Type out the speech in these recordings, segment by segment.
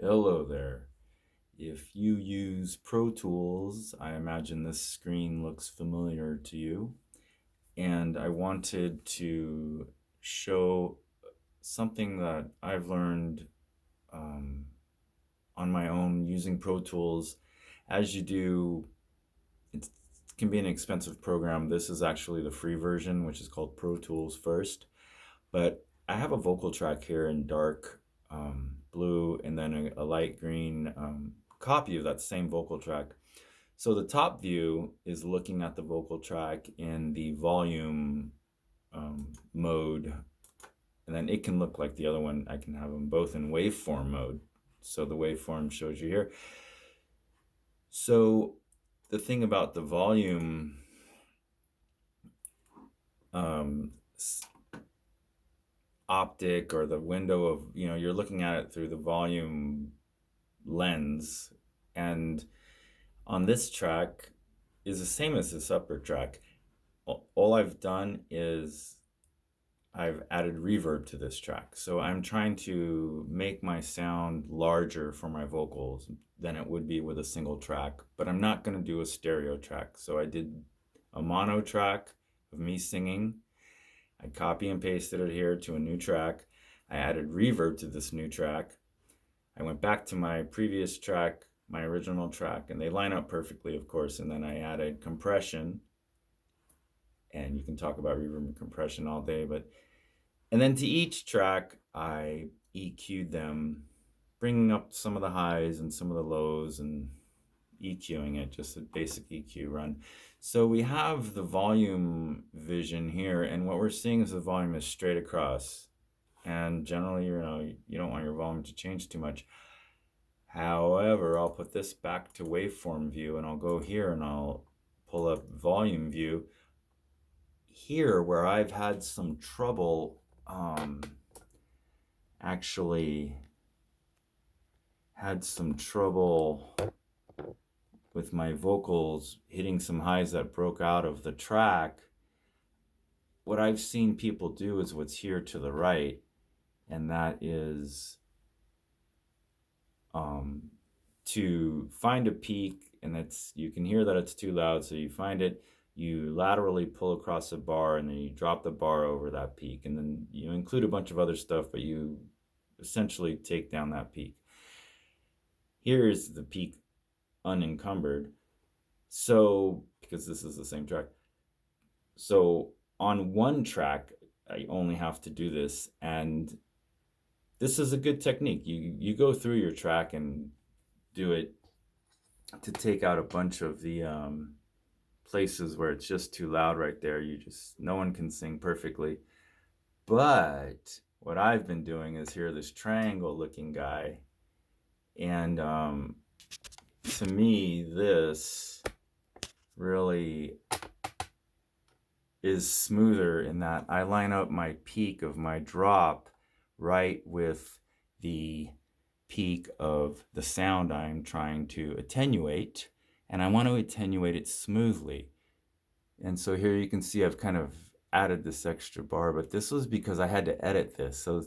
Hello there. If you use Pro Tools, I imagine this screen looks familiar to you. And I wanted to show something that I've learned um, on my own using Pro Tools. As you do, it can be an expensive program. This is actually the free version, which is called ProTools First. But I have a vocal track here in dark blue and then a light green copy of that same vocal track. So the top view is looking at the vocal track in the volume mode, and then it can look like the other one. I can have them both in waveform mode. So the waveform shows you here. So the thing about the volume um, optic, or the window of, you're looking at it through the volume lens, and on this track is the same as this upper track. All I've done is I've added reverb to this track. So I'm trying to make my sound larger for my vocals than it would be with a single track, but I'm not going to do a stereo track. So I did a mono track of me singing. I copy and pasted it here to a new track. I added reverb to this new track. I went back to my previous track, my original track, and they line up perfectly, of course. And then I added compression, and you can talk about reverb and compression all day, and then to each track, I EQ'd them, bringing up some of the highs and some of the lows and EQing it, just a basic EQ run. So we have the volume vision here, and what we're seeing is the volume is straight across. And generally, you don't want your volume to change too much. However, I'll put this back to waveform view, and I'll go here and I'll pull up volume view. Here, where I've had some trouble actually had some trouble with my vocals hitting some highs that broke out of the track, what I've seen people do is what's here to the right, and that is to find a peak, and you can hear that it's too loud, so you find it, you laterally pull across a bar, and then you drop the bar over that peak, and then you include a bunch of other stuff, but you essentially take down that peak. Here's the peak unencumbered. So, because this is the same track. So on one track, I only have to do this, and this is a good technique. You go through your track and do it to take out a bunch of the places where it's just too loud right there. No one can sing perfectly. But what I've been doing is here, this triangle looking guy, and to me, this really is smoother in that I line up my peak of my drop right with the peak of the sound I'm trying to attenuate, and I want to attenuate it smoothly. And so here you can see I've kind of added this extra bar, but this was because I had to edit this. So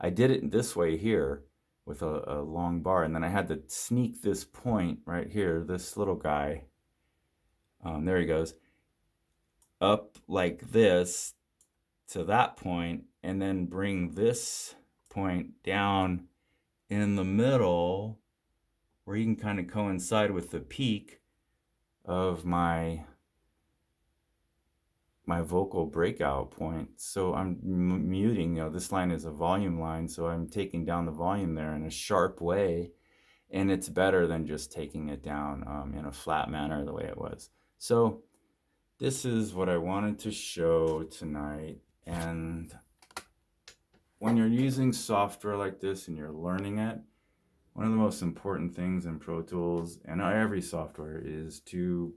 I did it this way here with a long bar, and then I had to sneak this point right here, this little guy, there he goes, up like this to that point, and then bring this point down in the middle where you can kind of coincide with the peak of my vocal breakout point. So I'm muting, this line is a volume line, so I'm taking down the volume there in a sharp way, and it's better than just taking it down in a flat manner the way it was. So this is what I wanted to show tonight. And when you're using software like this and you're learning it, one of the most important things in Pro Tools and every software is to,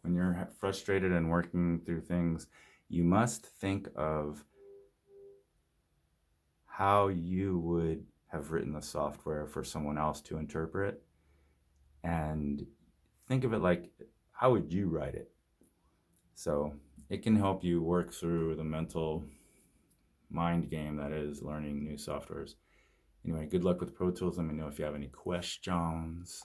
when you're frustrated and working through things, you must think of how you would have written the software for someone else to interpret, and think of it like, how would you write it? So it can help you work through the mental mind game that is learning new softwares. Anyway, good luck with Pro Tools. Let me know if you have any questions.